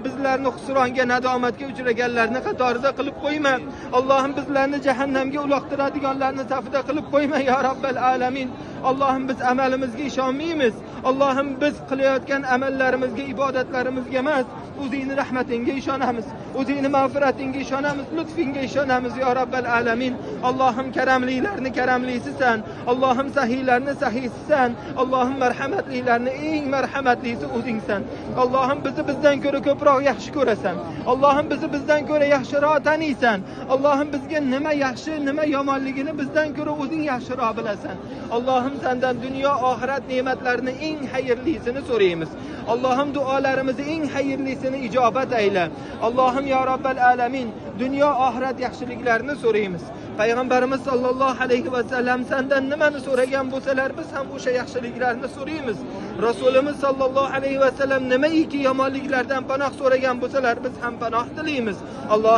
bizlarni husronga, nadomatga uchraganlarni qatorida qilib qo'yma. Allohim bizlarni jahannamga uloqtiradiganlarni safida qilib qo'yma ya Rabbal alamin. Allohim biz amalimizga ishonmaymiz. Allohim biz qilayotgan amallarimizga, ibodatlarimizga emas, o'zingni rahmatingga ishonamiz. O'zingni mag'firatingga ishonamiz, lutfingga ishonamiz ya Rabbal alamin. Allohim karamlilarni karamlisisan. Allohim sahiylarni sahiysisan. Allohim marhamatlilarni eng marhamatlisi o'zingsan. Allohim bizni bizdan ko'ra ko'proq yaxshi ko'rasan. Allohim bizni bizdan ko'ra yaxshiroq taniysan. Allohim bizga nima yaxshi, nima yomonligini bizdan ko'ra o'zing yaxshiroq bilasan. Allohim sendan dunyo oxirat ne'matlarini eng xayrlisini so'raymiz. Allohim duolarimizni eng xayrlisini ijobat ayla. Allohim ya Rabbal alamin, dunyo oxirat yaxshiliklarini so'raymiz. Payg'ambarimiz sallallohu alayhi va sallam sendan nimani so'ragan bo'lsalar, biz ham o'sha yaxshiliklarni so'raymiz. Rasulimiz sallallohu alayhi va sallam nimaiki yomonliklardan panoh so'ragan bo'lsalar, biz ham panoh tilaymiz. Alloh